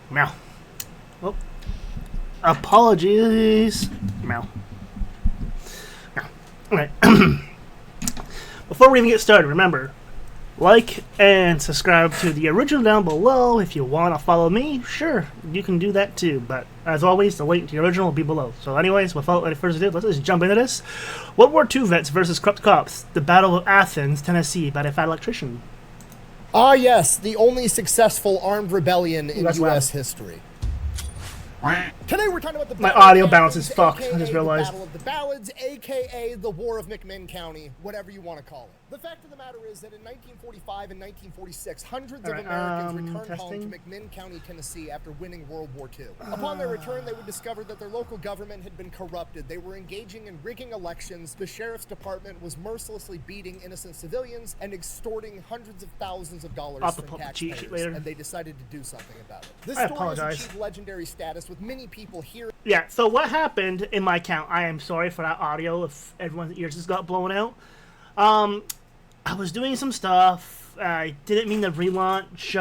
Meow. Oh, apologies. Meow. Meow. Alright. Before we even get started, remember, like and subscribe to the original down below. If you want to follow me, sure, you can do that too. But as always, the link to the original will be below. So anyways, without any further ado, let's just jump into this. World War II vets versus corrupt cops. The Battle of Athens, Tennessee by the Fat Electrician. Ah, yes, the only successful armed rebellion in That's U.S. loud. history. Today we're talking about the My Battle of audio Athens, balance is fucked, I AKA just realized. The Battle of the Ballads, a.k.a. the War of McMinn County, whatever you want to call it. The fact of the matter is that in 1945 and 1946, hundreds of Americans returned home to McMinn County, Tennessee after winning World War II. Upon their return, they would discover that their local government had been corrupted. They were engaging in rigging elections. The sheriff's department was mercilessly beating innocent civilians and extorting hundreds of thousands of dollars from taxpayers. And they decided to do something about it. This story has achieved legendary status with many people here. Yeah, so what happened in my account, I am sorry for that audio if everyone's ears just got blown out. I was doing some stuff. I didn't mean to relaunch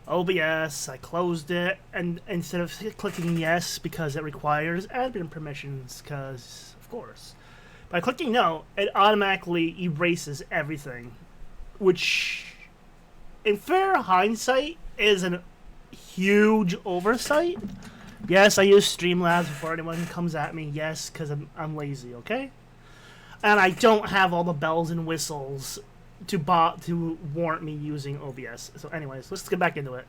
OBS. I closed it, and instead of clicking yes because it requires admin permissions, because of course, by clicking no, it automatically erases everything, which, in fair hindsight, is a huge oversight. Yes, I use Streamlabs before anyone comes at me. Yes, because I'm lazy, okay? And I don't have all the bells and whistles to warrant me using OBS. So anyways, let's get back into it.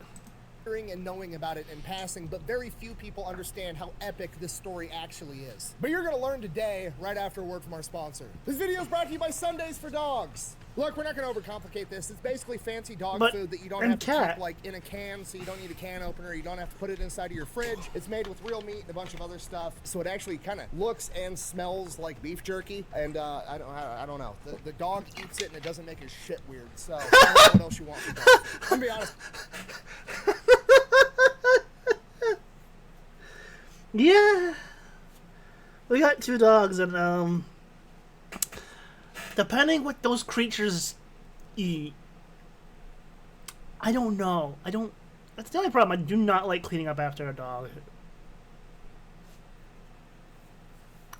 And knowing about it in passing, but very few people understand how epic this story actually is. But you're going to learn today, right after a word from our sponsor. This video is brought to you by Sundays for Dogs. Look, we're not going to overcomplicate this. It's basically fancy dog food that you don't have to keep like in a can, so you don't need a can opener. You don't have to put it inside of your fridge. It's made with real meat and a bunch of other stuff, so it actually kind of looks and smells like beef jerky. And I don't know. The dog eats it and it doesn't make his shit weird. So I don't know what else you want from dogs. I'm gonna be honest. Yeah, we got two dogs, and depending what those creatures eat, I don't know. That's the only problem. I do not like cleaning up after a dog.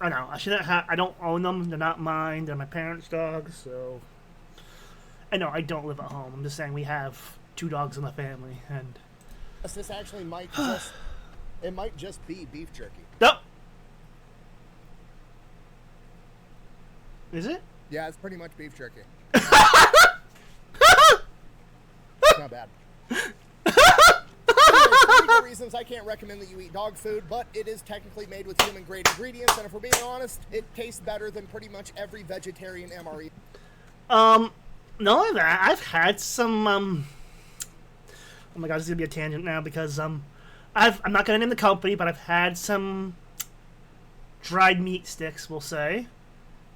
I know. I shouldn't have. I don't own them. They're not mine. They're my parents' dogs. So I know I don't live at home. I'm just saying we have two dogs in the family, and this actually might just. It might just be beef jerky. Nope. Is it? Yeah, it's pretty much beef jerky. It's not bad. Anyway, for legal reasons, I can't recommend that you eat dog food, but it is technically made with human-grade ingredients, and if we're being honest, it tastes better than pretty much every vegetarian MRE. Not only that, I've had some, oh my god, this is gonna be a tangent now, because, I'm not gonna name the company, but I've had some dried meat sticks, we'll say,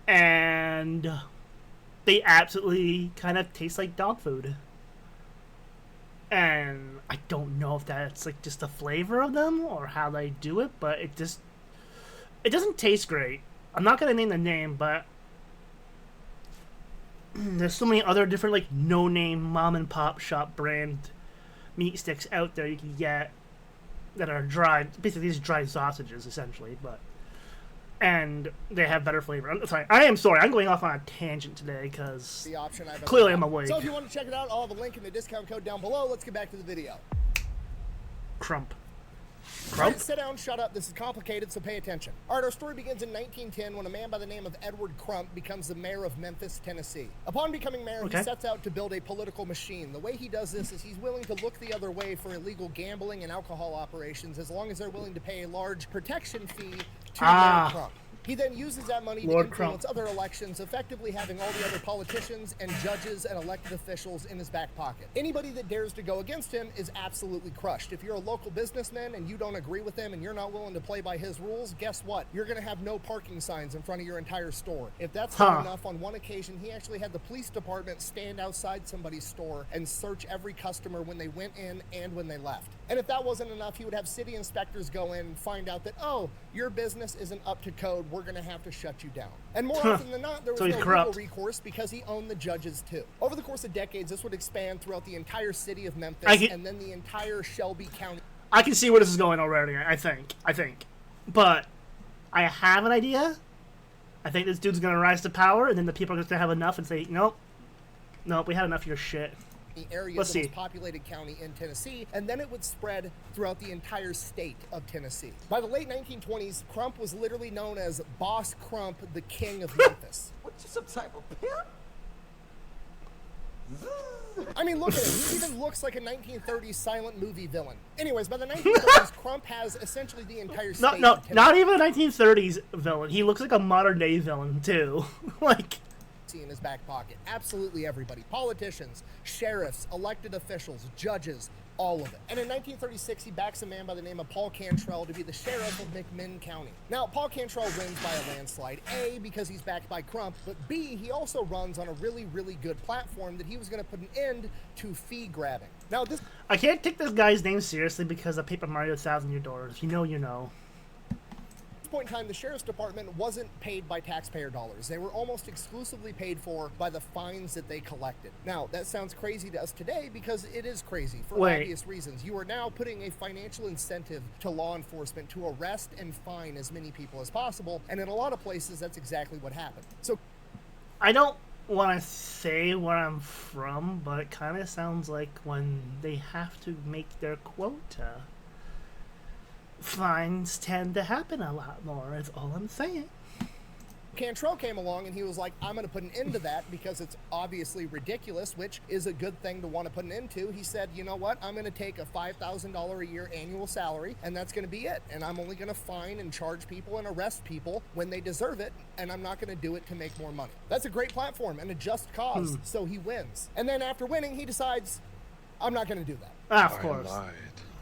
and they absolutely kind of taste like dog food. And I don't know if that's like just the flavor of them or how they do it, but it doesn't taste great. I'm not gonna name the name, but there's so many other different like no-name mom and pop shop brand meat sticks out there you can get that are dried, basically these dried sausages essentially, and they have better flavor. I'm sorry, I'm going off on a tangent today because clearly I'm awake. So if you want to check it out, I'll have a link in the discount code down below. Let's get back to the video. Crump. Right, sit down, shut up. This is complicated, so pay attention. All right, our story begins in 1910 when a man by the name of Edward Crump becomes the mayor of Memphis, Tennessee. Upon becoming mayor, he sets out to build a political machine. The way he does this is he's willing to look the other way for illegal gambling and alcohol operations as long as they're willing to pay a large protection fee to Mayor Crump. He then uses that money to influence other elections, effectively having all the other politicians and judges and elected officials in his back pocket. Anybody that dares to go against him is absolutely crushed. If you're a local businessman and you don't agree with him and you're not willing to play by his rules, guess what? You're going to have no parking signs in front of your entire store. If that's not enough, on one occasion, he actually had the police department stand outside somebody's store and search every customer when they went in and when they left. And if that wasn't enough, he would have city inspectors go in and find out that, oh, your business isn't up to code. we're going to have to shut you down. And more often than not, there was So he's no corrupt. legal recourse because he owned the judges too. Over the course of decades, this would expand throughout the entire city of Memphis and then the entire Shelby County. I can see where this is going already, I think. But I have an idea. I think this dude's going to rise to power, and then the people are going to have enough and say, nope, we had enough of your shit. The area of the most populated county in Tennessee, and then it would spread throughout the entire state of Tennessee. By the late 1920s, Crump was literally known as Boss Crump, the king of Memphis. What, you some type of pimp? I mean, look at him. He even looks like a 1930s silent movie villain. Anyways, by the 1930s, Crump has essentially the entire state. Not even a 1930s villain. He looks like a modern day villain too. Like. In his back pocket. Absolutely everybody. Politicians, sheriffs, elected officials, judges, all of it. And in 1936, he backs a man by the name of Paul Cantrell to be the sheriff of McMinn County. Now, Paul Cantrell wins by a landslide, A, because he's backed by Crump, but B, he also runs on a really, really good platform that he was going to put an end to fee grabbing. Now, I can't take this guy's name seriously because of Paper Mario 1,000 Year Door. If you know, you know. Point in time, the sheriff's department wasn't paid by taxpayer dollars. They were almost exclusively paid for by the fines that they collected. Now, that sounds crazy to us today because it is crazy for obvious reasons. You are now putting a financial incentive to law enforcement to arrest and fine as many people as possible, and in a lot of places, that's exactly what happened. So, I don't want to say where I'm from, but it kind of sounds like when they have to make their quota, fines tend to happen a lot more, is all I'm saying. Cantrell came along and he was like, I'm going to put an end to that because it's obviously ridiculous, which is a good thing to want to put an end to. He said, you know what? I'm going to take a $5,000 a year annual salary, and that's going to be it. And I'm only going to fine and charge people and arrest people when they deserve it, and I'm not going to do it to make more money. That's a great platform and a just cause, so he wins. And then after winning, he decides, I'm not going to do that. Of course.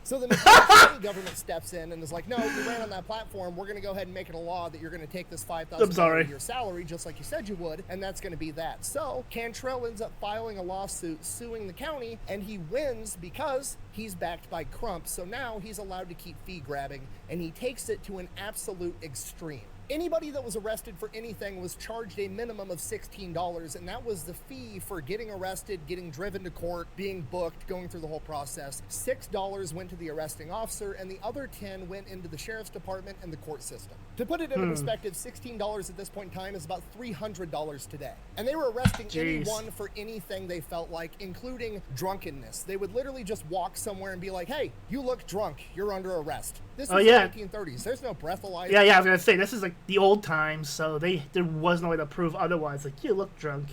So the County government steps in and is like, no, you ran on that platform. We're going to go ahead and make it a law that you're going to take this $5,000 a year salary, just like you said you would, and that's going to be that. So Cantrell ends up filing a lawsuit suing the county, and he wins because he's backed by Crump. So now he's allowed to keep fee grabbing, and he takes it to an absolute extreme. Anybody that was arrested for anything was charged a minimum of $16, and that was the fee for getting arrested, getting driven to court, being booked, going through the whole process. $6 went to the arresting officer, and the other 10 went into the sheriff's department and the court system. To put it into perspective, $16 at this point in time is about $300 today. And they were arresting anyone for anything they felt like, including drunkenness. They would literally just walk somewhere and be like, hey, you look drunk, you're under arrest. This is the 1930s. There's no breathalyzer. Yeah, I was going to say, this is like the old times, so there was no way to prove otherwise. Like, you look drunk.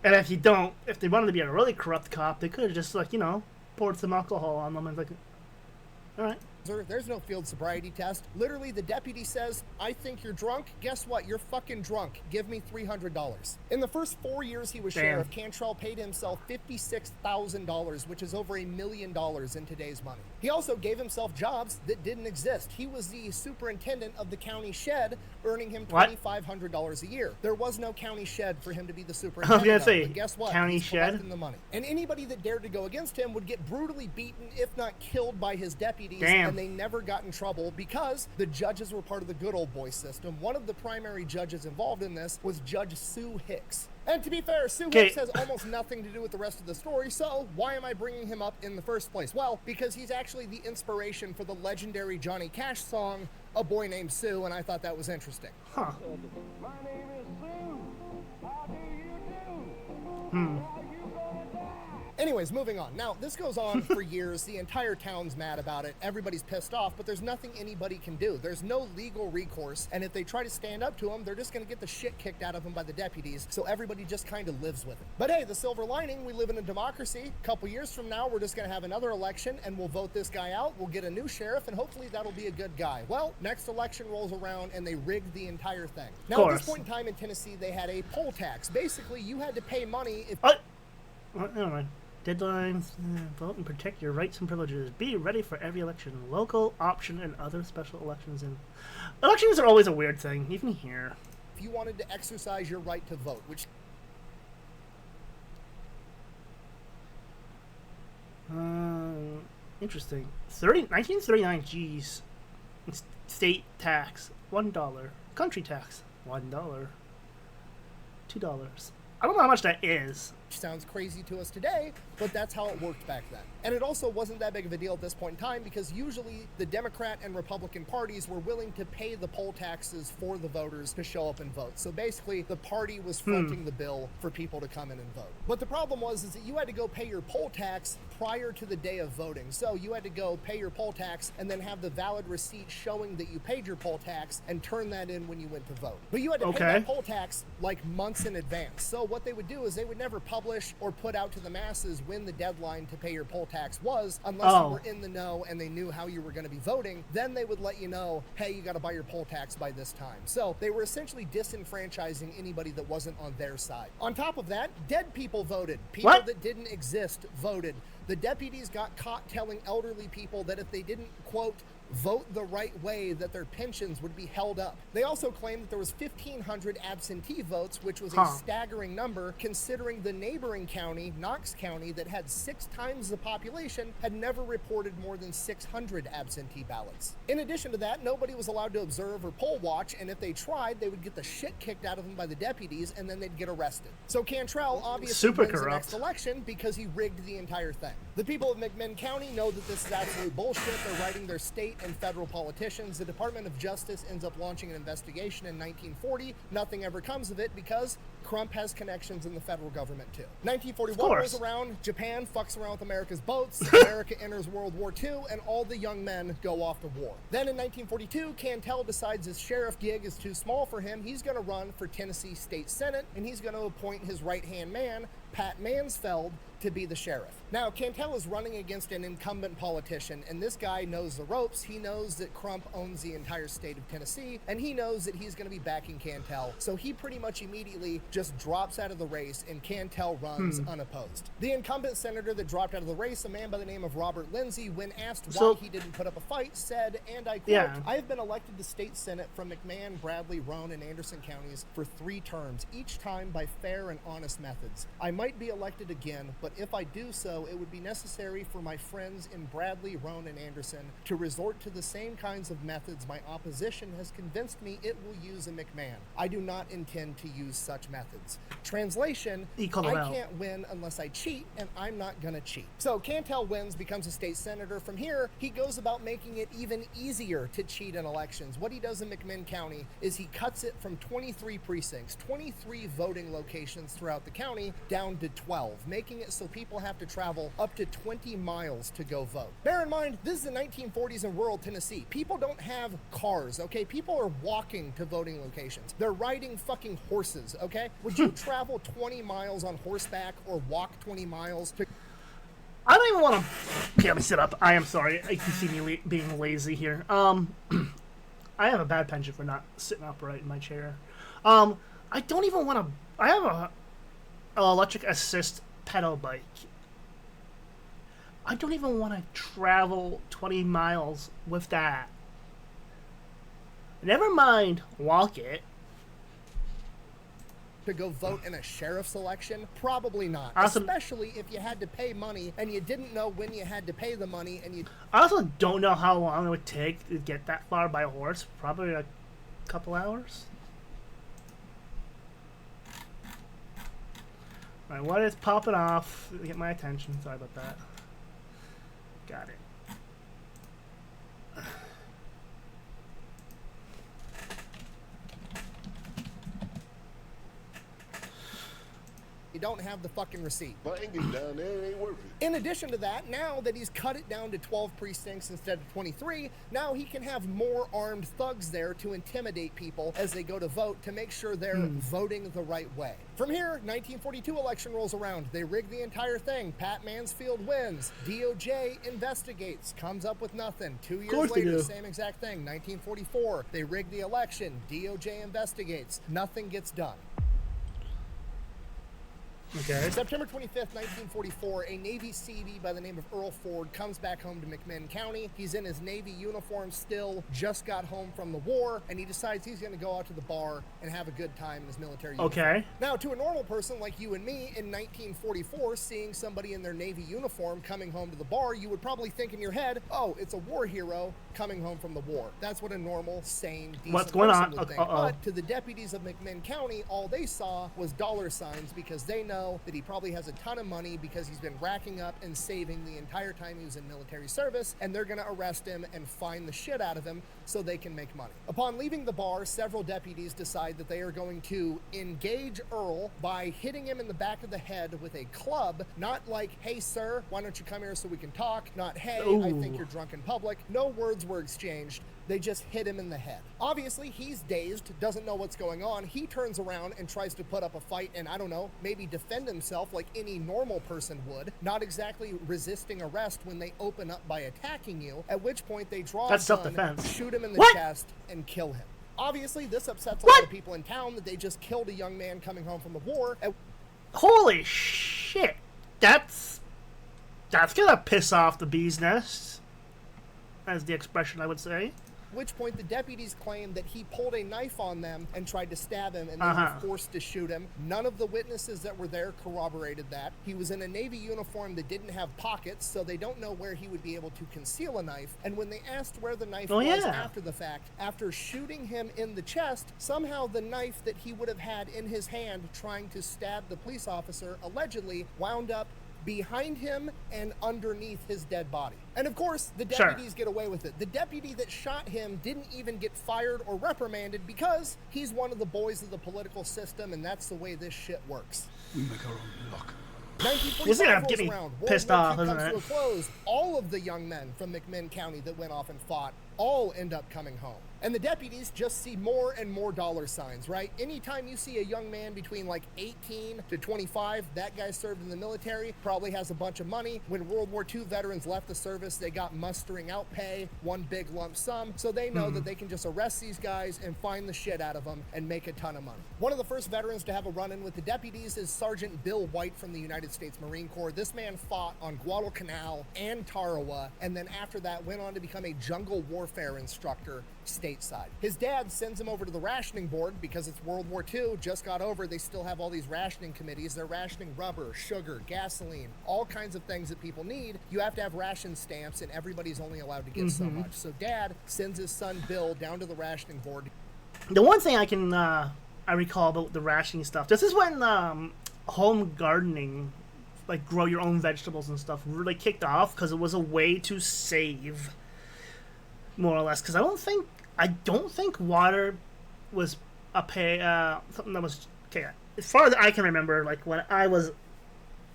And if they wanted to be a really corrupt cop, they could have just, like, poured some alcohol on them and like, all right. There's no field sobriety test. Literally, the deputy says, I think you're drunk. Guess what? You're fucking drunk. Give me $300. In the first 4 years he was sheriff, Cantrell paid himself $56,000, which is over $1 million in today's money. He also gave himself jobs that didn't exist. He was the superintendent of the county shed, earning him $2,500 a year. There was no county shed for him to be the superintendent. I was gonna say, but guess what? county He's shed? collecting the money. And anybody that dared to go against him would get brutally beaten, if not killed, by his deputies. And they never got in trouble because the judges were part of the good old boy system. One of the primary judges involved in this was Judge Sue Hicks. And to be fair, Sue Hicks has almost nothing to do with the rest of the story, so why am I bringing him up in the first place? Well, because he's actually the inspiration for the legendary Johnny Cash song, A Boy Named Sue, and I thought that was interesting. My name is Sue. How do you do? Are you gonna die? Anyways, moving on. Now, this goes on for years. The entire town's mad about it. Everybody's pissed off, but there's nothing anybody can do. There's no legal recourse, and if they try to stand up to him, they're just going to get the shit kicked out of them by the deputies, so everybody just kind of lives with it. But hey, the silver lining, we live in a democracy. A couple years from now, we're just going to have another election, and we'll vote this guy out. We'll get a new sheriff, and hopefully that'll be a good guy. Well, next election rolls around, and they rigged the entire thing. Now, at this point in time in Tennessee, they had a poll tax. Basically, you had to pay money if... Never mind. Deadlines, vote and protect your rights and privileges. Be ready for every election, local, option, and other special elections. And elections are always a weird thing, even here. If you wanted to exercise your right to vote, which... Interesting. 1939, geez. State tax, $1. Country tax, $1, $2. I don't know how much that is. Sounds crazy to us today, but that's how it worked back then. And it also wasn't that big of a deal at this point in time because usually the Democrat and Republican parties were willing to pay the poll taxes for the voters to show up and vote. So basically, the party was fronting the bill for people to come in and vote. But the problem was is that you had to go pay your poll tax prior to the day of voting. So you had to go pay your poll tax and then have the valid receipt showing that you paid your poll tax and turn that in when you went to vote. But you had to pay that poll tax like months in advance. So what they would do is they would never publish or put out to the masses when the deadline to pay your poll tax was, unless you were in the know and they knew how you were going to be voting. Then they would let you know, hey, you got to buy your poll tax by this time. So they were essentially disenfranchising anybody that wasn't on their side. On top of that, dead people voted. People that didn't exist voted. The deputies got caught telling elderly people that if they didn't, quote, vote the right way, that their pensions would be held up. They also claimed that there was 1,500 absentee votes, which was a staggering number considering the neighboring county, Knox County, that had 6 times the population, had never reported more than 600 absentee ballots. In addition to that, nobody was allowed to observe or poll watch, and if they tried, they would get the shit kicked out of them by the deputies, and then they'd get arrested. So Cantrell obviously wins the next election because he rigged the entire thing. The people of McMinn County know that this is absolute bullshit. They're writing their state and federal politicians. The Department of Justice ends up launching an investigation in 1940. Nothing ever comes of it because Crump has connections in the federal government too. 1941 rolls around, Japan fucks around with America's boats, America enters World War II, and all the young men go off to war. Then in 1942, Cantrell decides his sheriff gig is too small for him. He's going to run for Tennessee State Senate, and he's going to appoint his right-hand man, Pat Mansfeld, to be the sheriff. Now, Cantrell is running against an incumbent politician, and this guy knows the ropes. He knows that Crump owns the entire state of Tennessee, and he knows that he's going to be backing Cantrell. So he pretty much immediately just drops out of the race, and Cantrell runs unopposed. The incumbent senator that dropped out of the race, a man by the name of Robert Lindsay, when asked why he didn't put up a fight, said, and I quote, I have been elected to state senate from McMahon, Bradley, Roane, and Anderson counties for 3 terms, each time by fair and honest methods. I might be elected again, but if I do so, it would be necessary for my friends in Bradley, Roane, and Anderson to resort to the same kinds of methods my opposition has convinced me it will use in McMahon. I do not intend to use such methods. Translation, I can't win unless I cheat, and I'm not going to cheat. So Cantrell wins, becomes a state senator. From here, he goes about making it even easier to cheat in elections. What he does in McMinn County is he cuts it from 23 precincts, 23 voting locations throughout the county, down to 12, making it so people have to travel up to 20 miles to go vote. Bear in mind, this is the 1940s in rural Tennessee. People don't have cars, okay? People are walking to voting locations. They're riding fucking horses, okay? Would you travel 20 miles on horseback or walk 20 miles to... I don't even want to... Okay, let me sit up. I am sorry. You can see me being lazy here. I have a bad penchant for not sitting upright in my chair. I don't even want to... I have an electric assist pedal bike. I don't even want to travel 20 miles with that. Never mind, walk it. To go vote in a sheriff's election? Probably not. Awesome. Especially if you had to pay money and you didn't know when you had to pay the money and you... I also don't know how long it would take to get that far by horse. Probably a couple hours. Alright, what is popping off? Get my attention. Sorry about that. Got it. You don't have the fucking receipt. My English down there, it ain't worth it. In addition to that, now that he's cut it down to 12 precincts instead of 23, now he can have more armed thugs there to intimidate people as they go to vote to make sure they're voting the right way. From here, 1942 election rolls around. They rig the entire thing. Pat Mansfield wins. DOJ investigates. Comes up with nothing. 2 years later, the same exact thing. 1944, they rig the election. DOJ investigates. Nothing gets done. Okay. September 25th, 1944, a Navy Seabee by the name of Earl Ford comes back home to McMinn County. He's in his Navy uniform still, just got home from the war, and he decides he's going to go out to the bar and have a good time in his military uniform. Okay. Now, to a normal person like you and me, in 1944, seeing somebody in their Navy uniform coming home to the bar, you would probably think in your head, oh, it's a war hero coming home from the war. That's what a normal, sane, decent What's going person on? would think. But to the deputies of McMinn County, all they saw was dollar signs because they know that he probably has a ton of money because he's been racking up and saving the entire time he was in military service, and they're going to arrest him and fine the shit out of him so they can make money. Upon leaving the bar, several deputies decide that they are going to engage Earl by hitting him in the back of the head with a club, not like, hey sir, why don't you come here so we can talk, not hey, I think you're drunk in public. No words were exchanged. They just hit him in the head. Obviously, he's dazed, doesn't know what's going on. He turns around and tries to put up a fight and, I don't know, maybe defend himself like any normal person would, not exactly resisting arrest when they open up by attacking you, at which point they draw That's a gun, self-defense. shoot him in the chest, and kill him. Obviously, this upsets a lot of people in town that they just killed a young man coming home from the war. Holy shit. That's gonna piss off the bee's nest, as the expression I would say. At which point the deputies claimed that he pulled a knife on them and tried to stab him, and they were forced to shoot him. None of the witnesses that were there corroborated that. He was in a Navy uniform that didn't have pockets, so they don't know where he would be able to conceal a knife. And when they asked where the knife was after the fact, after shooting him in the chest, somehow the knife that he would have had in his hand trying to stab the police officer allegedly wound up behind him and underneath his dead body. And of course, the deputies get away with it. The deputy that shot him didn't even get fired or reprimanded because he's one of the boys of the political system, and that's the way this shit works. We make our own luck. 1945 rolls around. Pissed off, isn't it? Comes to a close. All of the young men from McMinn County that went off and fought all end up coming home. And the deputies just see more and more dollar signs, right? Anytime you see a young man between like 18 to 25, that guy served in the military, probably has a bunch of money. When World War II veterans left the service, they got mustering out pay, one big lump sum, so they know that they can just arrest these guys and find the shit out of them and make a ton of money. One of the first veterans to have a run-in with the deputies is Sergeant Bill White from the United States Marine Corps. This man fought on Guadalcanal and Tarawa, and then after that went on to become a jungle warfare instructor stateside. His dad sends him over to the rationing board because it's World War II, just got over, they still have all these rationing committees. They're rationing rubber, sugar, gasoline, all kinds of things that people need. You have to have ration stamps and everybody's only allowed to get so much. So dad sends his son Bill down to the rationing board. The one thing I recall about the rationing stuff, this is when home gardening, like grow your own vegetables and stuff, really kicked off because it was a way to save, more or less. Because I don't think water was something that was okay. As far as I can remember, like when I was,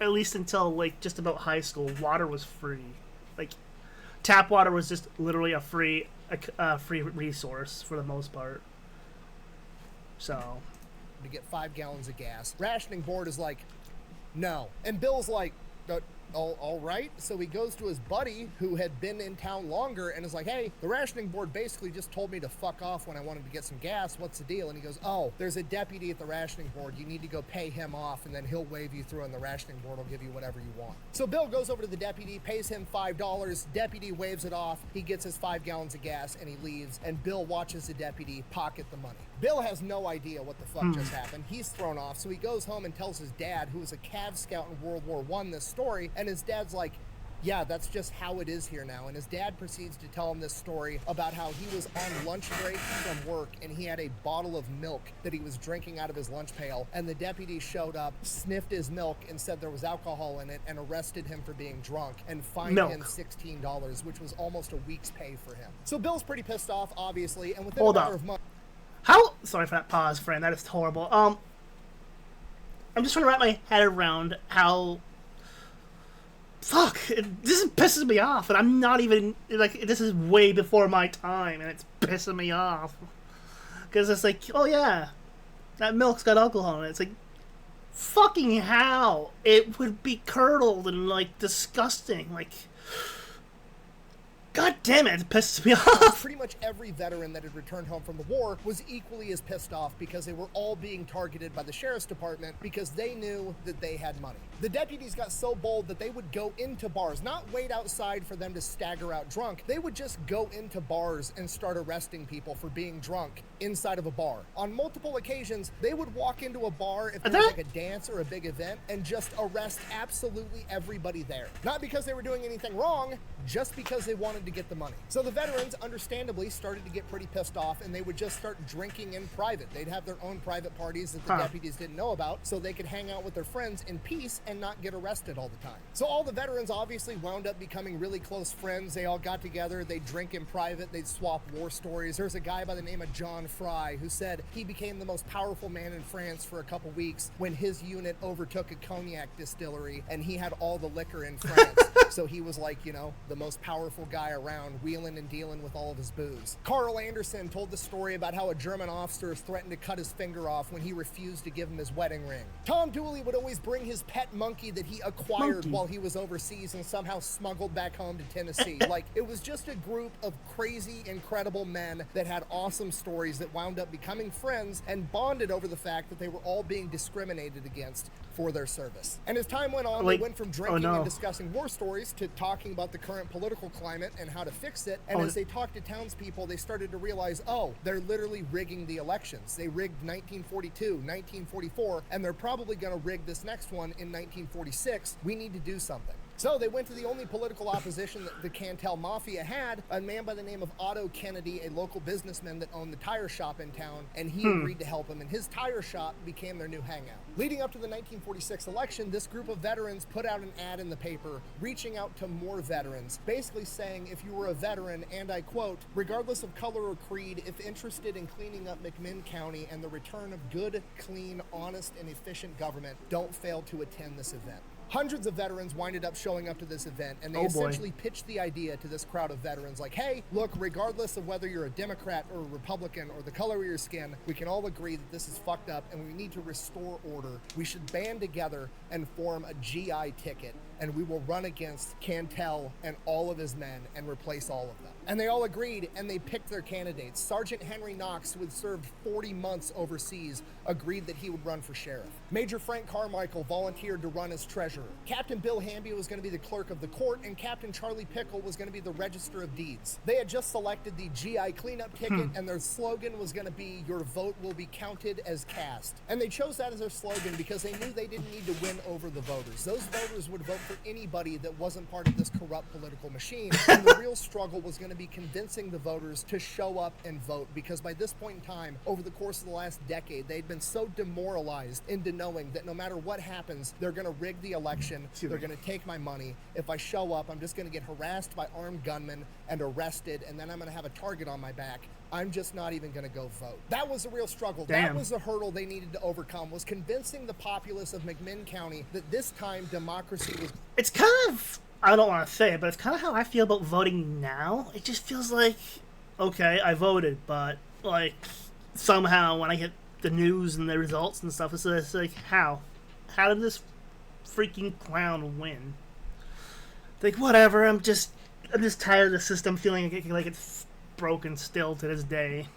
at least until like just about high school, water was free. Like tap water was just literally a free resource for the most part. So to get 5 gallons of gas, rationing board is like, no, and Bill's like, all right. So he goes to his buddy who had been in town longer and is like, hey, the rationing board basically just told me to fuck off when I wanted to get some gas. What's the deal? And he goes, oh, there's a deputy at the rationing board. You need to go pay him off, and then he'll wave you through, and the rationing board will give you whatever you want. So Bill goes over to the deputy, pays him $5. Deputy waves it off. He gets his 5 gallons of gas, and he leaves, and Bill watches the deputy pocket the money. Bill has no idea what the fuck just happened. He's thrown off, so he goes home and tells his dad, who was a Cav scout in World War I, this story, and his dad's like, yeah, that's just how it is here now. And his dad proceeds to tell him this story about how he was on lunch break from work and he had a bottle of milk that he was drinking out of his lunch pail, and the deputy showed up, sniffed his milk, and said there was alcohol in it, and arrested him for being drunk and fined him $16, which was almost a week's pay for him. So Bill's pretty pissed off, obviously, and within a matter of months... Sorry for that pause, friend. That is horrible. I'm just trying to wrap my head around how... Fuck, this pisses me off, and I'm not even, like, this is way before my time, and it's pissing me off. Because it's like, oh yeah, that milk's got alcohol in it. It's like, fucking how? It would be curdled and, like, disgusting. Like, God damn it, it pisses me off. Pretty much every veteran that had returned home from the war was equally as pissed off because they were all being targeted by the sheriff's department because they knew that they had money. The deputies got so bold that they would go into bars, not wait outside for them to stagger out drunk. They would just go into bars and start arresting people for being drunk inside of a bar. On multiple occasions, they would walk into a bar if there was like a dance or a big event and just arrest absolutely everybody there. Not because they were doing anything wrong, just because they wanted to get the money. So the veterans understandably started to get pretty pissed off, and they would just start drinking in private. They'd have their own private parties that the deputies didn't know about, so they could hang out with their friends in peace and not get arrested all the time. So all the veterans obviously wound up becoming really close friends. They all got together, they'd drink in private, they'd swap war stories. There's a guy by the name of John Fry who said he became the most powerful man in France for a couple weeks when his unit overtook a cognac distillery and he had all the liquor in France. So he was like, you know, the most powerful guy around, wheeling and dealing with all of his booze. Carl Anderson told the story about how a German officer threatened to cut his finger off when he refused to give him his wedding ring. Tom Dooley would always bring his pet monkey that he acquired while he was overseas and somehow smuggled back home to Tennessee. Like, it was just a group of crazy, incredible men that had awesome stories that wound up becoming friends and bonded over the fact that they were all being discriminated against for their service. And as time went on, they went from drinking and discussing war stories to talking about the current political climate and how to fix it. And as they talked to townspeople, they started to realize, oh, they're literally rigging the elections. They rigged 1942, 1944, and they're probably going to rig this next one in 1946. We need to do something. So they went to the only political opposition that the Cantel Mafia had, a man by the name of Otto Kennedy, a local businessman that owned the tire shop in town, and he agreed to help him, and his tire shop became their new hangout. Leading up to the 1946 election, this group of veterans put out an ad in the paper reaching out to more veterans, basically saying if you were a veteran, and I quote, regardless of color or creed, if interested in cleaning up McMinn County and the return of good, clean, honest, and efficient government, don't fail to attend this event. Hundreds of veterans winded up showing up to this event, and they essentially pitched the idea to this crowd of veterans like, hey, look, regardless of whether you're a Democrat or a Republican or the color of your skin, we can all agree that this is fucked up and we need to restore order. We should band together and form a GI ticket, and we will run against Cantel and all of his men and replace all of them. And they all agreed, and they picked their candidates. Sergeant Henry Knox, who had served 40 months overseas, agreed that he would run for sheriff. Major Frank Carmichael volunteered to run as treasurer. Captain Bill Hamby was going to be the clerk of the court, and Captain Charlie Pickle was going to be the register of deeds. They had just selected the GI cleanup ticket, and their slogan was going to be, your vote will be counted as cast. And they chose that as their slogan because they knew they didn't need to win over the voters. Those voters would vote for anybody that wasn't part of this corrupt political machine, and the real struggle was going to be convincing the voters to show up and vote, because by this point in time, over the course of the last decade, they'd been so demoralized into knowing that no matter what happens, they're going to rig the election, they're going to take my money. If I show up, I'm just going to get harassed by armed gunmen and arrested, and then I'm going to have a target on my back. I'm just not even going to go vote. That was the real struggle. That was the hurdle they needed to overcome, was convincing the populace of McMinn County that this time democracy was... It's kind of, I don't want to say it, but it's kind of how I feel about voting now. It just feels like, okay, I voted, but like somehow when I get the news and the results and stuff, it's like, how did this freaking clown win? Like, whatever, I'm just tired of the system, feeling like it's broken still to this day.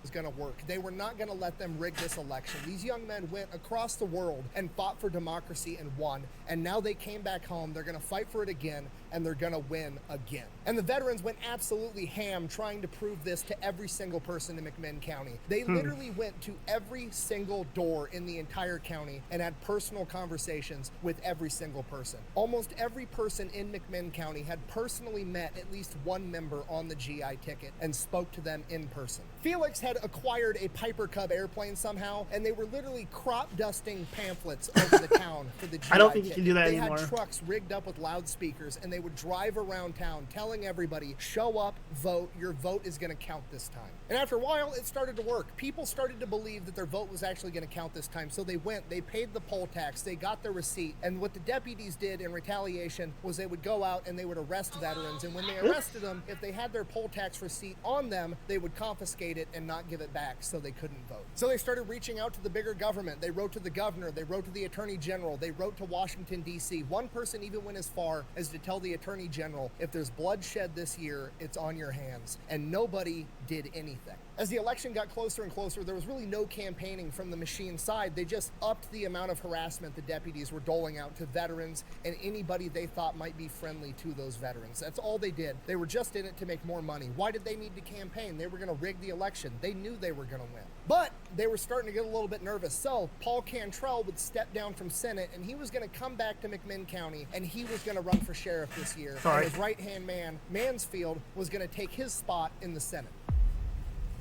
Was going to work. They were not going to let them rig this election. These young men went across the world and fought for democracy and won, and now they came back home. They're going to fight for it again, and they're going to win again. And the veterans went absolutely ham trying to prove this to every single person in McMinn County. They literally went to every single door in the entire county and had personal conversations with every single person. Almost every person in McMinn County had personally met at least one member on the GI ticket and spoke to them in person. Felix had acquired a Piper Cub airplane somehow, and they were literally crop dusting pamphlets over the town for the GI I don't think ticket. you can do that they anymore. They had trucks rigged up with loudspeakers, and they would drive around town telling everybody, show up, vote, your vote is going to count this time. And after a while, it started to work. People started to believe that their vote was actually going to count this time, so they went, they paid the poll tax, they got their receipt, and what the deputies did in retaliation was they would go out and they would arrest veterans, and when they arrested them, if they had their poll tax receipt on them, they would confiscate it and not not give it back, so they couldn't vote. So they started reaching out to the bigger government. They wrote to the governor, they wrote to the attorney general, they wrote to Washington, D.C. One person even went as far as to tell the attorney general, if there's bloodshed this year, it's on your hands. And nobody did anything. As the election got closer and closer, there was really no campaigning from the machine side. They just upped the amount of harassment the deputies were doling out to veterans and anybody they thought might be friendly to those veterans. That's all they did. They were just in it to make more money. Why did they need to campaign? They were going to rig the election. They knew they were going to win. But they were starting to get a little bit nervous. So Paul Cantrell would step down from Senate, and he was going to come back to McMinn County, and he was going to run for sheriff this year. And his right-hand man, Mansfield, was going to take his spot in the Senate.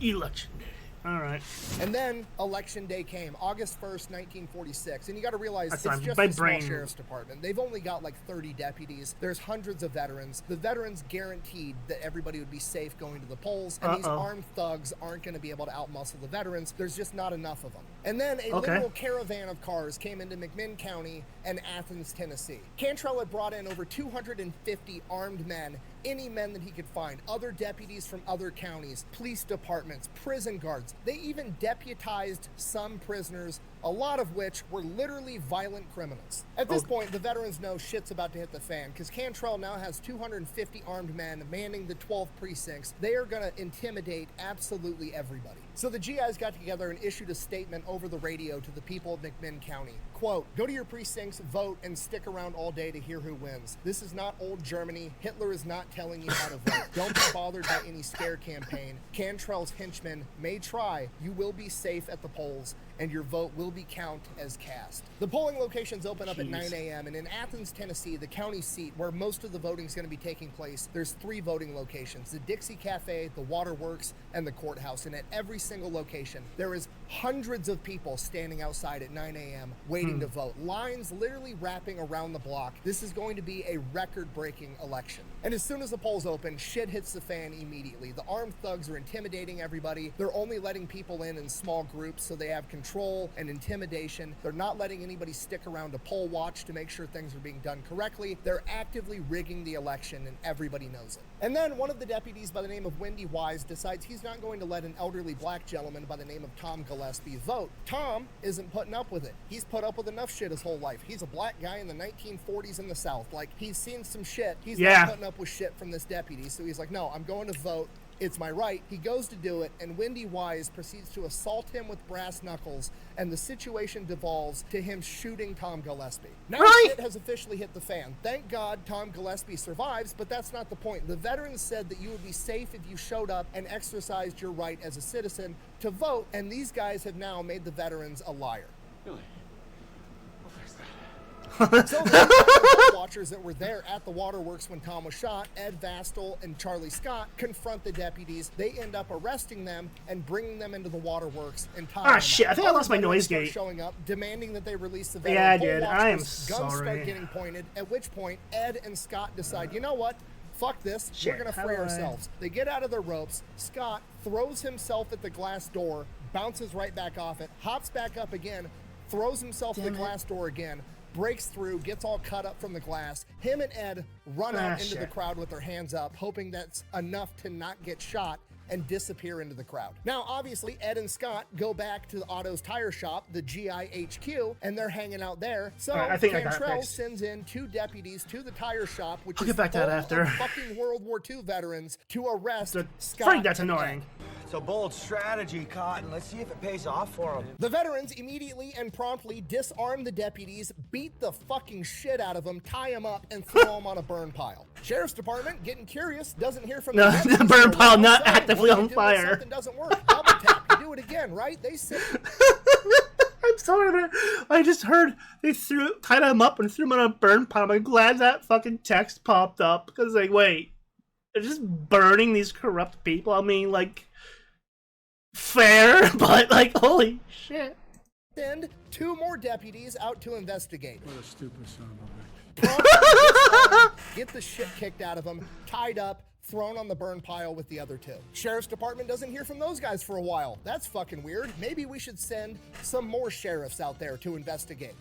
Election day. All right. And then election day came, August 1st, 1946. And you got to realize That's it's just a small sheriff's department. They've only got like 30 deputies. There's hundreds of veterans. The veterans guaranteed that everybody would be safe going to the polls. And these armed thugs aren't going to be able to outmuscle the veterans. There's just not enough of them. And then a little caravan of cars came into McMinn County and Athens, Tennessee. Cantrell had brought in over 250 armed men, any men that he could find, other deputies from other counties, police departments, prison guards. They even deputized some prisoners, a lot of which were literally violent criminals. At this point, the veterans know shit's about to hit the fan because Cantrell now has 250 armed men manning the 12 precincts. They are going to intimidate absolutely everybody. So the GIs got together and issued a statement over the radio to the people of McMinn County. Quote, go to your precincts, vote, and stick around all day to hear who wins. This is not old Germany. Hitler is not telling you how to vote. Don't be bothered by any scare campaign. Cantrell's henchmen may try. You will be safe at the polls, and your vote will be counted as cast. The polling locations open up at 9 a.m. and in Athens, Tennessee, the county seat where most of the voting is going to be taking place, there's 3 voting locations: the Dixie Cafe, the Waterworks, and the courthouse. And at every single location, there is hundreds of people standing outside at 9 a.m. waiting to vote. Lines literally wrapping around the block. This is going to be a record-breaking election. And as soon as the polls open, shit hits the fan immediately. The armed thugs are intimidating everybody. They're only letting people in small groups so they have control and intimidation. They're not letting anybody stick around to poll watch to make sure things are being done correctly. They're actively rigging the election, and everybody knows it. And then one of the deputies by the name of WWII decides he's not going to let an elderly black gentleman by the name of Tom Gillespie vote. Tom isn't putting up with it. He's put up with enough shit his whole life. He's a black guy in the 1940s in the South. Like, he's seen some shit. He's not putting up with shit from this deputy. So he's like, no, I'm going to vote. It's my right. He goes to do it, and WWII proceeds to assault him with brass knuckles, and the situation devolves to him shooting Tom Gillespie. Now shit has officially hit the fan. Thank God Tom Gillespie survives, but that's not the point. The veterans said that you would be safe if you showed up and exercised your right as a citizen to vote, and these guys have now made the veterans a liar. Really? So the watchers that were there at the waterworks when Tom was shot, Ed Vastel and Charlie Scott, confront the deputies. They end up arresting them and bringing them into the waterworks and tying them up. Shit, I think I lost my noise gate. Showing up, demanding that they release the veteran. Yeah, I did. I am Guns sorry. start getting pointed, at which point Ed and Scott decide, you know what? Fuck this. We're going to free ourselves. They get out of their ropes. Scott throws himself at the glass door, bounces right back off it, hops back up again, throws himself at the glass door again, breaks through, gets all cut up from the glass. Him and Ed run out into the crowd with their hands up, hoping that's enough to not get shot and disappear into the crowd. Now, obviously, Ed and Scott go back to the Otto's tire shop, the GI HQ, and they're hanging out there. So Cantrell sends in 2 deputies to the tire shop, which is back to that after. Fucking World War II veterans, to arrest Scott. Frank, that's annoying. It's a bold strategy, Cotton. Let's see if it pays off for them. The veterans immediately and promptly disarm the deputies, beat the fucking shit out of them, tie them up, and throw them on a burn pile. Sheriff's Department, getting curious, doesn't hear from the burn pile not actively on fire. Something doesn't work. Double tap. You do it again, right? They say. I'm sorry, man. I just heard they tied him up and threw him on a burn pile. I'm glad that fucking text popped up because, like, wait, they're just burning these corrupt people. I mean, like, fair, but like, holy shit. Send 2 more deputies out to investigate. What a stupid son of a bitch. Get the shit kicked out of them, tied up, thrown on the burn pile with the other 2. Sheriff's Department doesn't hear from those guys for a while. That's fucking weird. Maybe we should send some more sheriffs out there to investigate.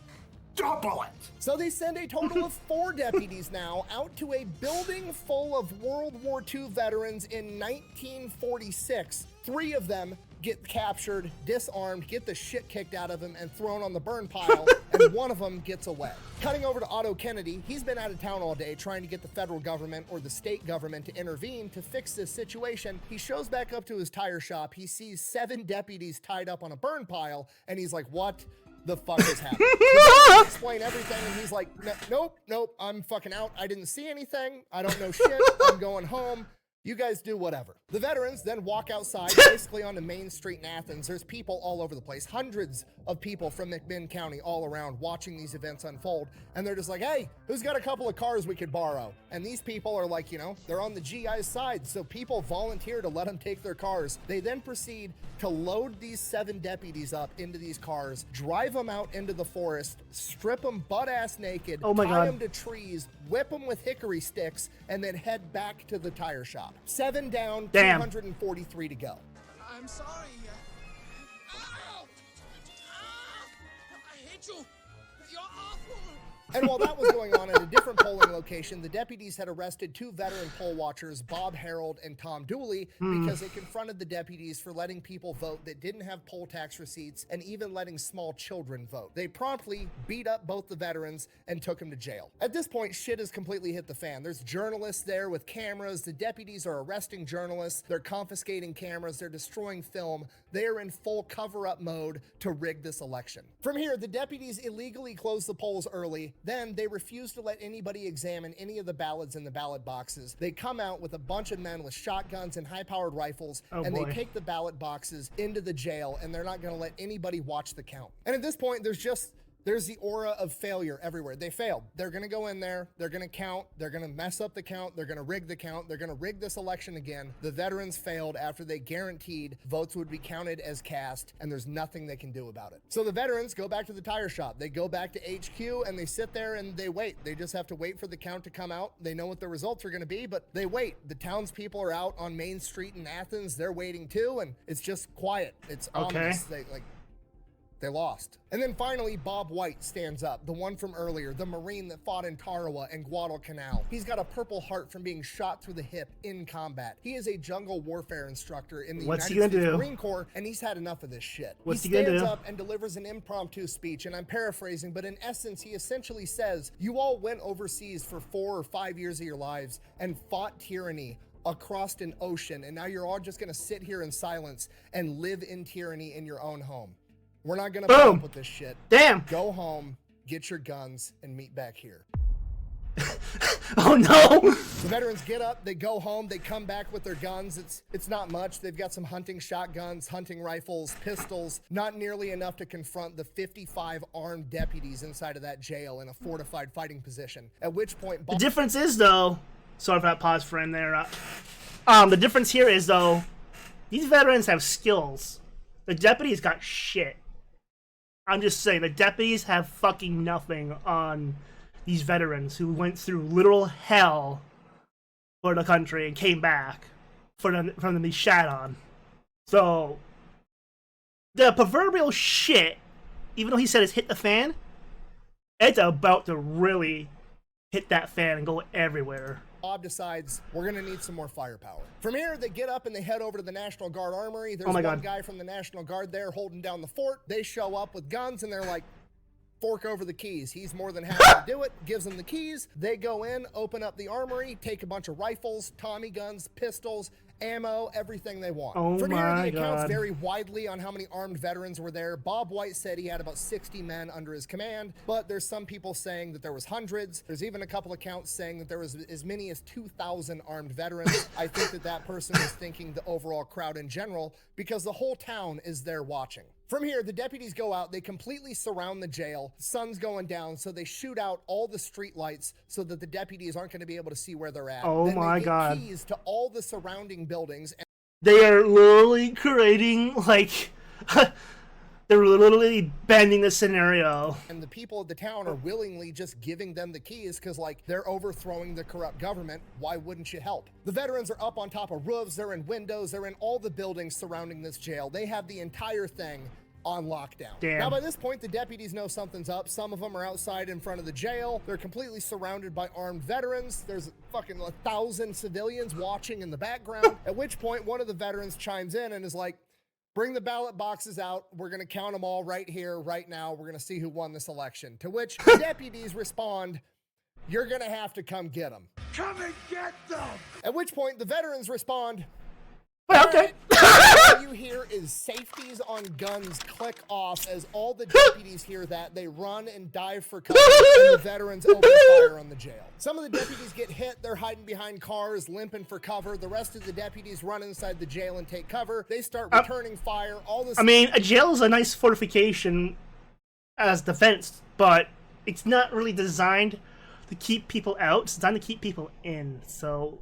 Double it! So they send a total of 4 deputies now out to a building full of World War II veterans in 1946. 3 of them get captured, disarmed, get the shit kicked out of him, and thrown on the burn pile, and one of them gets away. Cutting over to Otto Kennedy, he's been out of town all day trying to get the federal government or the state government to intervene to fix this situation. He shows back up to his tire shop. He sees 7 deputies tied up on a burn pile, and he's like, what the fuck is happening? Explain everything, and he's like, nope, I'm fucking out. I didn't see anything. I don't know shit. I'm going home. You guys do whatever. The veterans then walk outside, basically onto Main Street in Athens. There's people all over the place, hundreds of people from McMinn County all around watching these events unfold. And they're just like, hey, who's got a couple of cars we could borrow? And these people are like, you know, they're on the GI's side. So people volunteer to let them take their cars. They then proceed to load these 7 deputies up into these cars, drive them out into the forest, strip them butt-ass naked, tie them to trees, whip them with hickory sticks, and then head back to the tire shop. 7 down, 243 to go. I'm sorry. Ow! I hate you. You're awful. And while that was going on at a different polling location, the deputies had arrested 2 veteran poll watchers, Bob Harold and Tom Dooley, because they confronted the deputies for letting people vote that didn't have poll tax receipts and even letting small children vote. They promptly beat up both the veterans and took them to jail. At this point, shit has completely hit the fan. There's journalists there with cameras. The deputies are arresting journalists. They're confiscating cameras. They're destroying film. They are in full cover-up mode to rig this election. From here, the deputies illegally closed the polls early. Then they refuse to let anybody examine any of the ballots in the ballot boxes. They come out with a bunch of men with shotguns and high-powered rifles, and they take the ballot boxes into the jail, and they're not going to let anybody watch the count. And at this point, there's the aura of failure everywhere. They failed. They're going to go in there. They're going to count. They're going to mess up the count. They're going to rig the count. They're going to rig this election again. The veterans failed after they guaranteed votes would be counted as cast, and there's nothing they can do about it. So the veterans go back to the tire shop. They go back to HQ, and they sit there and they wait. They just have to wait for the count to come out. They know what the results are going to be, but they wait. The townspeople are out on Main Street in Athens. They're waiting too, and it's just quiet. It's ominous. They lost. And then finally, Bob White stands up, the one from earlier, the Marine that fought in Tarawa and Guadalcanal. He's got a Purple Heart from being shot through the hip in combat. He is a jungle warfare instructor in the United States Marine Corps, and he's had enough of this shit. He stands up and delivers an impromptu speech, and I'm paraphrasing, but in essence, he essentially says, you all went overseas for 4 or 5 years of your lives and fought tyranny across an ocean, and now you're all just gonna sit here in silence and live in tyranny in your own home. We're not gonna put up with this shit. Damn. Go home, get your guns, and meet back here. Oh no! The veterans get up, they go home, they come back with their guns. It's not much. They've got some hunting shotguns, hunting rifles, pistols, not nearly enough to confront the 55 armed deputies inside of that jail in a fortified fighting position. At which point, the difference is though, sorry for that pause friend there. The difference here is though, these veterans have skills. The deputies got shit. I'm just saying, the deputies have fucking nothing on these veterans who went through literal hell for the country and came back for them to be shat on. So, the proverbial shit, even though he said it's hit the fan, it's about to really hit that fan and go everywhere. Bob decides we're gonna need some more firepower. From here, they get up and they head over to the National Guard Armory. There's one guy from the National Guard there holding down the fort. They show up with guns and they're like, fork over the keys. He's more than happy to do it, gives them the keys. They go in, open up the armory, take a bunch of rifles, Tommy guns, pistols, ammo, everything they want. From here, the accounts vary widely on how many armed veterans were there. Bob White said he had about 60 men under his command, but there's some people saying that there was hundreds. There's even a couple accounts saying that there was as many as 2,000 armed veterans. I think that person was thinking the overall crowd in general, because the whole town is there watching. From here, the deputies go out, they completely surround the jail. The sun's going down, so they shoot out all the street lights so that the deputies aren't going to be able to see where they're at. Oh my God. They get keys to all the surrounding buildings. And they are literally creating, like, they're literally bending the scenario. And the people of the town are willingly just giving them the keys because, like, they're overthrowing the corrupt government. Why wouldn't you help? The veterans are up on top of roofs. They're in windows. They're in all the buildings surrounding this jail. They have the entire thing on lockdown. Damn. Now, by this point, the deputies know something's up. Some of them are outside in front of the jail. They're completely surrounded by armed veterans. There's fucking 1,000 civilians watching in the background. At which point, one of the veterans chimes in and is like, bring the ballot boxes out. We're going to count them all right here, right now. We're going to see who won this election. To which the deputies respond, you're going to have to come get them. Come and get them! At which point the veterans respond, Well, okay. all you hear is safeties on guns click off as all the deputies hear that. They run and dive for cover, and the veterans open fire on the jail. Some of the deputies get hit. They're hiding behind cars, limping for cover. The rest of the deputies run inside the jail and take cover. They start returning fire. All this. I mean, a jail is a nice fortification as defense, but it's not really designed to keep people out. It's designed to keep people in. So,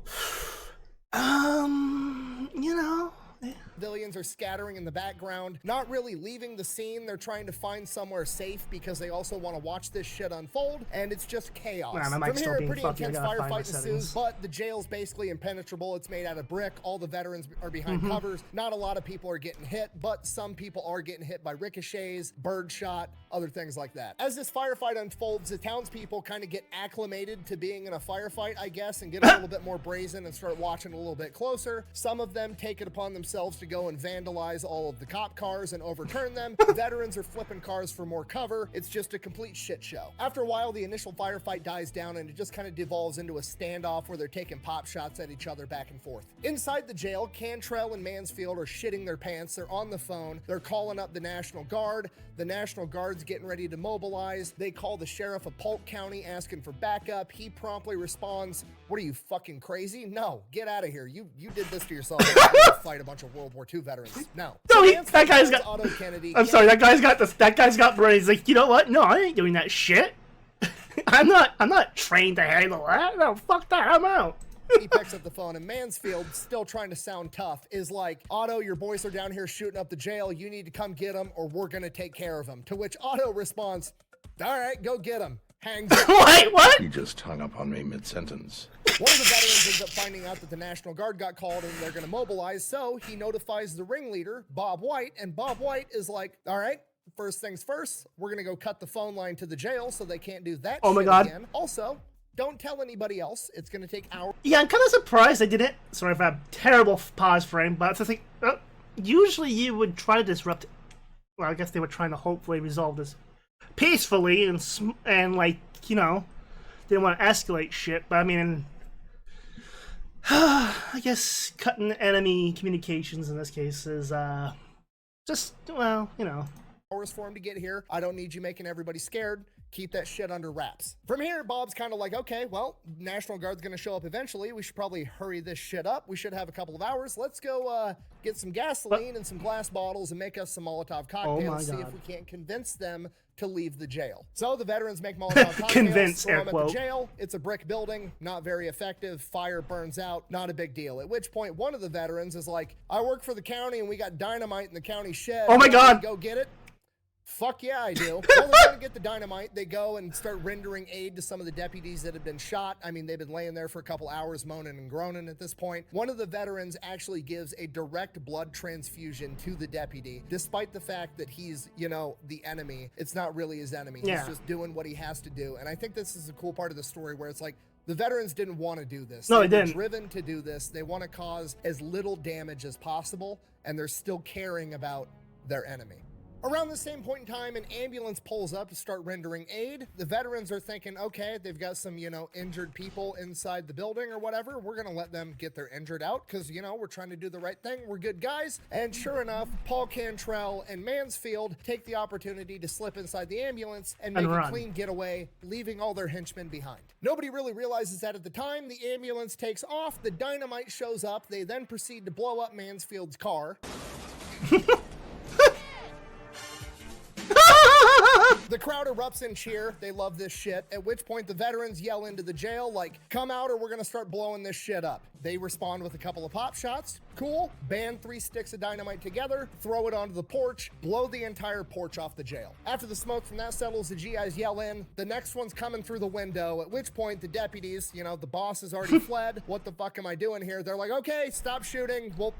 you know. Civilians are scattering in the background, not really leaving the scene. They're trying to find somewhere safe because they also want to watch this shit unfold, and it's just chaos. Man, From here, a pretty fucky. intense firefight ensues, but the jail's basically impenetrable. It's made out of brick. All the veterans are behind covers. Not a lot of people are getting hit, but some people are getting hit by ricochets, birdshot, other things like that. As this firefight unfolds, the townspeople kind of get acclimated to being in a firefight, I guess, and get a little bit more brazen and start watching a little bit closer. Some of them take it upon themselves to go and vandalize all of the cop cars and overturn them. Veterans are flipping cars for more cover. It's just a complete shit show. After a while, the initial firefight dies down and it just kind of devolves into a standoff where they're taking pop shots at each other back and forth. Inside the jail, Cantrell and Mansfield are shitting their pants. They're on the phone. They're calling up the National Guard. The National Guard's getting ready to mobilize. They call the sheriff of Polk County asking for backup. He promptly responds, "What are you, fucking crazy? No, get out of here. You did this to yourself. You fight a bunch of World War II veterans." No. No, So that guy's got. Otto Kennedy. I'm sorry, that guy's got this. That guy's got brains. He's like, you know what? No, I ain't doing that shit. I'm not trained to handle that. No, fuck that. I'm out. He picks up the phone, and Mansfield, still trying to sound tough, is like, "Otto, your boys are down here shooting up the jail. You need to come get them, or we're gonna take care of them." To which Otto responds, "All right, go get them." Hangs up. Wait, what? He just hung up on me mid-sentence. One of the veterans ends up finding out that the National Guard got called and they're gonna mobilize, so he notifies the ringleader, Bob White, and Bob White is like, "All right, first things first, we're gonna go cut the phone line to the jail so they can't do that Oh my shit God. again. Also, don't tell anybody else. It's gonna take hours." Yeah, I'm kind of surprised they didn't. Sorry for a terrible pause frame, but it's just like, usually you would try to disrupt. Well, I guess they were trying to hopefully resolve this peacefully and like, you know, didn't want to escalate shit. But I mean, I guess cutting enemy communications in this case is just, well, you know. Hours for him to get here. I don't need you making everybody scared. Keep that shit under wraps. From here, Bob's kind of like, okay, well, National Guard's going to show up eventually. We should probably hurry this shit up. We should have a couple of hours. Let's go get some gasoline and some glass bottles and make us some Molotov cocktails. See if we can't convince them to leave the jail. So the veterans make Molotov cocktails, Convince, throw air them at quote. the jail. It's a brick building, not very effective. Fire burns out, not a big deal. At which point, one of the veterans is like, "I work for the county and we got dynamite in the county shed. Oh my God. Go get it." Fuck yeah, I do. Well, they're gonna get the dynamite. They go and start rendering aid to some of the deputies that have been shot. I mean, they've been laying there for a couple hours moaning and groaning at this point. One of the veterans actually gives a direct blood transfusion to the deputy, despite the fact that he's, you know, the enemy. It's not really his enemy. Yeah. He's just doing what he has to do. And I think this is a cool part of the story where it's like, the veterans didn't want to do this. No, they were didn't. driven to do this. They want to cause as little damage as possible, and they're still caring about their enemy. Around the same point in time, an ambulance pulls up to start rendering aid. The veterans are thinking, okay, they've got some, you know, injured people inside the building or whatever. We're going to let them get their injured out because, you know, we're trying to do the right thing. We're good guys. And sure enough, Paul Cantrell and Mansfield take the opportunity to slip inside the ambulance and make a clean getaway, leaving all their henchmen behind. Nobody really realizes that at the time. The ambulance takes off. The dynamite shows up. They then proceed to blow up Mansfield's car. The crowd erupts in cheer. They love this shit. At which point the veterans yell into the jail like, "Come out or we're gonna start blowing this shit up." They respond with a couple of pop shots. Cool. Band 3 sticks of dynamite together, throw it onto the porch, blow the entire porch off the jail. After the smoke from that settles, the GIs yell in. The next one's coming through the window, at which point the deputies, you know, the boss has already fled. What the fuck am I doing here? They're like, "Okay, stop shooting. We'll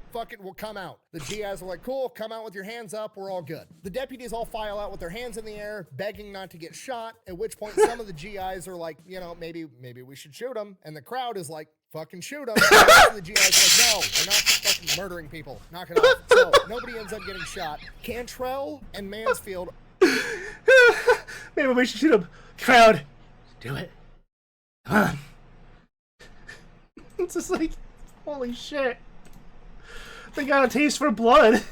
come out." The GIs are like, "Cool, come out with your hands up. We're all good." The deputies all file out with their hands in the air, begging not to get shot, at which point some of the GIs are like, you know, maybe we should shoot them. And the crowd is like, fucking shoot him. The GI's like, no, we're not fucking murdering people. Knock it off. So nobody ends up getting shot. Cantrell and Mansfield. Maybe we should shoot him. Crowd, do it. Come on. It's just like, holy shit. They got a taste for blood.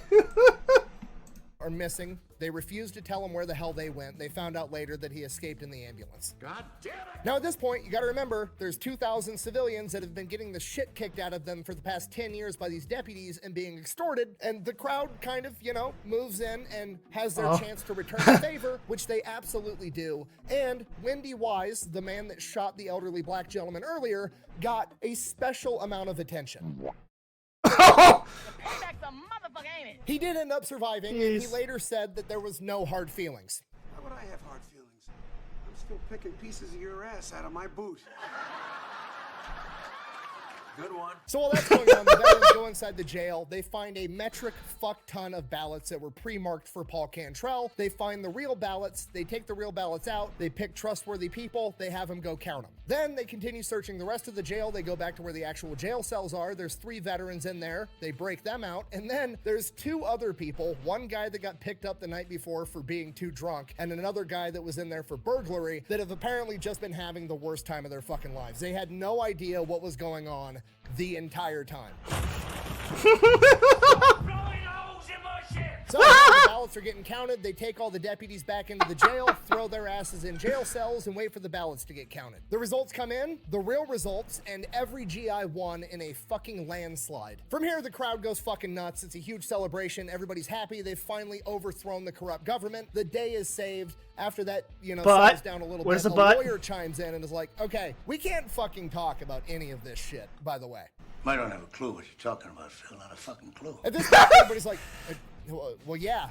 Are missing. They refused to tell him where the hell they went. They found out later that he escaped in the ambulance. God damn it! Now at this point, you gotta remember, there's 2,000 civilians that have been getting the shit kicked out of them for the past 10 years by these deputies and being extorted, and the crowd kind of, you know, moves in and has their chance to return the favor, which they absolutely do. And Wendy Wise, the man that shot the elderly black gentleman earlier, got a special amount of attention. He did end up surviving, and he later said that there was no hard feelings. Why would I have hard feelings? I'm still picking pieces of your ass out of my boot. Good one. So while that's going on, the veterans go inside the jail. They find a metric fuck ton of ballots that were pre-marked for Paul Cantrell. They find the real ballots. They take the real ballots out. They pick trustworthy people. They have them go count them. Then they continue searching the rest of the jail. They go back to where the actual jail cells are. There's 3 veterans in there. They break them out. And then there's 2 other people. One guy that got picked up the night before for being too drunk, and another guy that was in there for burglary, that have apparently just been having the worst time of their fucking lives. They had no idea what was going on the entire time. So the ballots are getting counted. They take all the deputies back into the jail, throw their asses in jail cells, and wait for the ballots to get counted. The results come in, the real results, and every GI won in a fucking landslide. From here, the crowd goes fucking nuts. It's a huge celebration. Everybody's happy. They've finally overthrown the corrupt government. The day is saved. After that, you know, settles down a little bit, the lawyer chimes in and is like, okay, we can't fucking talk about any of this shit, by the way. I don't have a clue what you're talking about, Phil. Not a fucking clue. At this point, everybody's like, well, yeah,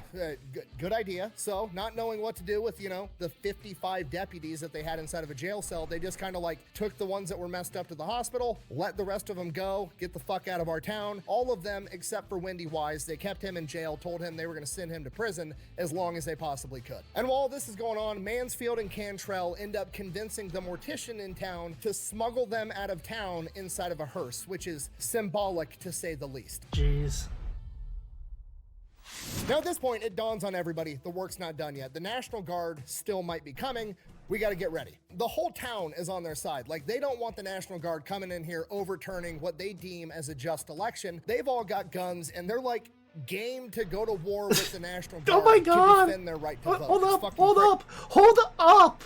good idea. So, not knowing what to do with, you know, the 55 deputies that they had inside of a jail cell, they just kind of like took the ones that were messed up to the hospital, let the rest of them go, get the fuck out of our town. All of them, except for Wendy Wise, they kept him in jail, told him they were going to send him to prison as long as they possibly could. And while this is going on, Mansfield and Cantrell end up convincing the mortician in town to smuggle them out of town inside of a hearse, which is symbolic to say the least. Jeez. Now at this point, it dawns on everybody, the work's not done yet. The National Guard still might be coming. We got to get ready. The whole town is on their side. Like, they don't want the National Guard coming in here overturning what they deem as a just election. They've all got guns, and they're like game to go to war with the National Guard. Oh my God. To defend their right to vote. Hold up.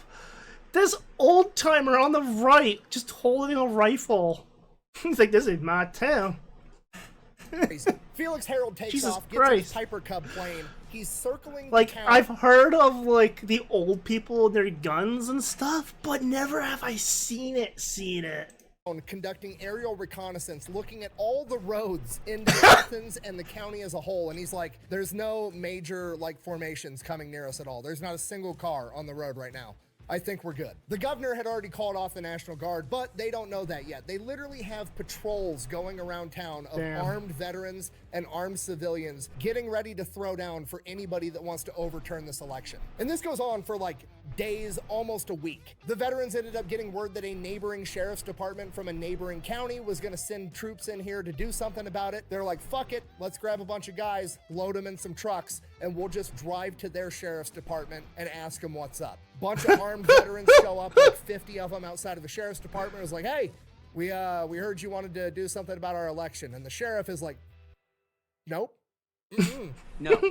This old timer on the right just holding a rifle. He's like, this is my town. Felix Harold takes Jesus off, gets Christ. his Piper Cub plane. He's circling Like, the town. I've heard of, like, the old people and their guns and stuff, but never have I seen it. Conducting aerial reconnaissance, looking at all the roads into Athens and the county as a whole, and he's like, there's no major, like, formations coming near us at all. There's not a single car on the road right now. I think we're good. The governor had already called off the National Guard, but they don't know that yet. They literally have patrols going around town of armed veterans and armed civilians getting ready to throw down for anybody that wants to overturn this election. And this goes on for like days, almost a week. The veterans ended up getting word that a neighboring sheriff's department from a neighboring county was gonna send troops in here to do something about it. They're like, fuck it, let's grab a bunch of guys, load them in some trucks, and we'll just drive to their sheriff's department and ask them what's up. Bunch of armed veterans show up, like 50 of them outside of the sheriff's department. It was like, hey, we heard you wanted to do something about our election. And the sheriff is like, nope. No,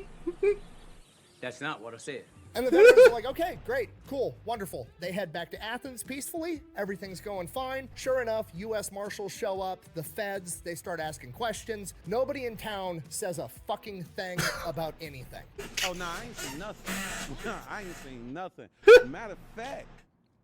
that's not what I said. And the veterans are like, okay, great, cool, wonderful. They head back to Athens peacefully. Everything's going fine. Sure enough, U.S. Marshals show up, the feds, they start asking questions. Nobody in town says a fucking thing about anything. Oh, no, I ain't seen nothing. I ain't seen nothing. Matter of fact,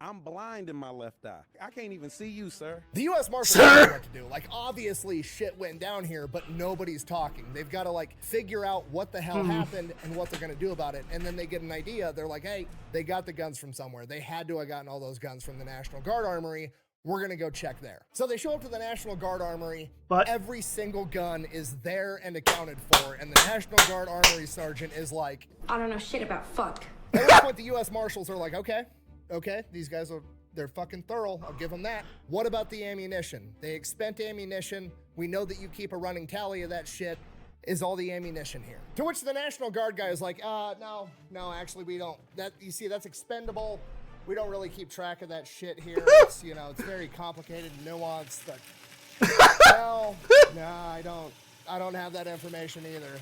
I'm blind in my left eye. I can't even see you, sir. The U.S. Marshals don't know what to do. Like, obviously shit went down here, but nobody's talking. They've got to, like, figure out what the hell happened and what they're going to do about it. And then they get an idea. They're like, hey, they got the guns from somewhere. They had to have gotten all those guns from the National Guard Armory. We're going to go check there. So they show up to the National Guard Armory, but every single gun is there and accounted for. And the National Guard Armory sergeant is like, I don't know shit about fuck. At this point, the U.S. Marshals are like, okay, these guys They're fucking thorough. I'll give them that. What about the ammunition? They expend ammunition. We know that you keep a running tally of that shit. Is all the ammunition here? To which the National Guard guy is like, no, actually we don't. That, you see, that's expendable. We don't really keep track of that shit here. It's, you know, it's very complicated and nuanced. But no, I don't have that information either.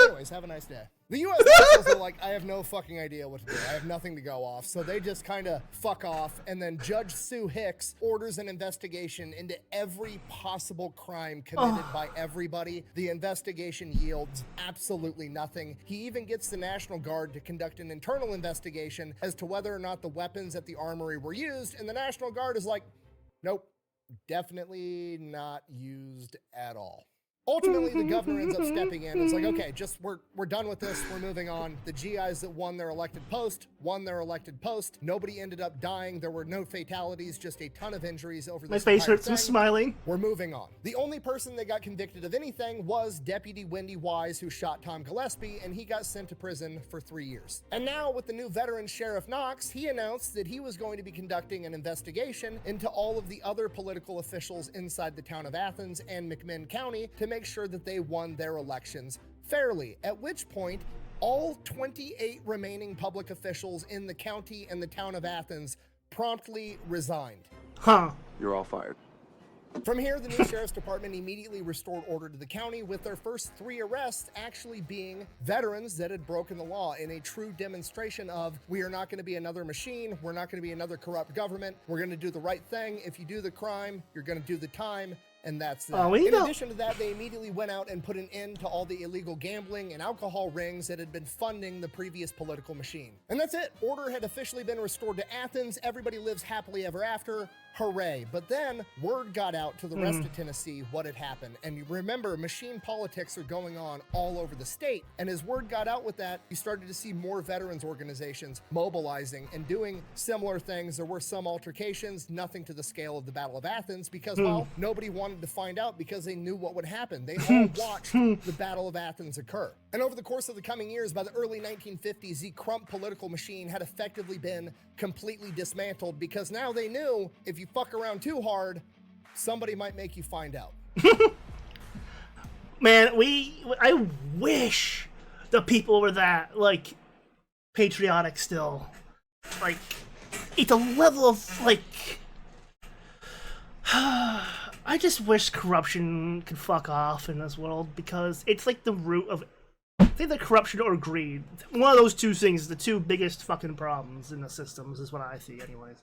Anyways, have a nice day. The U.S. Marshals are like, I have no fucking idea what to do. I have nothing to go off. So they just kind of fuck off. And then Judge Sue Hicks orders an investigation into every possible crime committed by everybody. The investigation yields absolutely nothing. He even gets the National Guard to conduct an internal investigation as to whether or not the weapons at the armory were used. And the National Guard is like, nope, definitely not used at all. Ultimately, the governor ends up stepping in and is like, okay, just we're done with this. We're moving on. The GIs that won their elected post. Nobody ended up dying. There were no fatalities, just a ton of injuries over this My face hurts from smiling. We're moving on. The only person that got convicted of anything was Deputy Wendy Wise, who shot Tom Gillespie, and he got sent to prison for 3 years. And now, with the new veteran Sheriff Knox, he announced that he was going to be conducting an investigation into all of the other political officials inside the town of Athens and McMinn County to make sure that they won their elections fairly, at which point all 28 remaining public officials in the county and the town of Athens promptly resigned. You're all fired. From here, the new sheriff's department immediately restored order to the county, with their first 3 arrests actually being veterans that had broken the law, in a true demonstration of, we are not going to be another machine, we're not going to be another corrupt government, we're going to do the right thing. If you do the crime, you're going to do the time. And that's that. In addition to that, they immediately went out and put an end to all the illegal gambling and alcohol rings that had been funding the previous political machine. And that's it. Order had officially been restored to Athens. Everybody lives happily ever after. Hooray. But then word got out to the rest of Tennessee what had happened. And you remember, machine politics are going on all over the state. And as word got out with that, you started to see more veterans organizations mobilizing and doing similar things. There were some altercations, nothing to the scale of the Battle of Athens, because, well, nobody wanted to find out because they knew what would happen. They all watched the Battle of Athens occur. And over the course of the coming years, by the early 1950s, the Crump political machine had effectively been completely dismantled, because now they knew if you fuck around too hard, somebody might make you find out. Man, I wish the people were that, like, patriotic still. Like, it's a level of, like... I just wish corruption could fuck off in this world, because it's like the root of either corruption or greed. One of those two things is the two biggest fucking problems in the systems, is what I see anyways.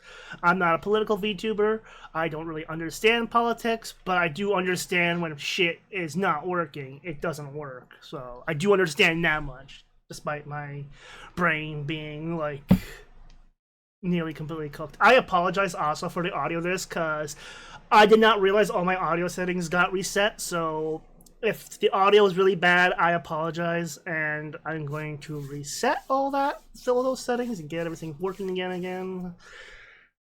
I'm not a political VTuber. I don't really understand politics, but I do understand when shit is not working, it doesn't work. So I do understand that much, despite my brain being like nearly completely cooked. I apologize also for the audio of this, because I did not realize all my audio settings got reset, so if the audio is really bad, I apologize, and I'm going to reset all those settings and get everything working again.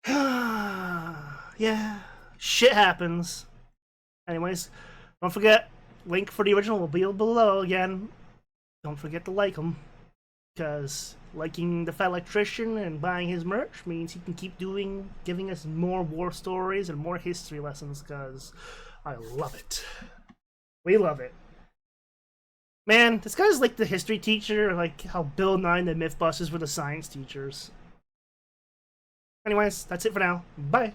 Yeah, shit happens. Anyways, don't forget, link for the original will be below again. Don't forget to like them, because liking the Fat Electrician and buying his merch means he can keep giving us more war stories and more history lessons, because I love it. We love it. Man, this guy's like the history teacher, like how Bill Nye and the Mythbusters were the science teachers. Anyways, that's it for now. Bye.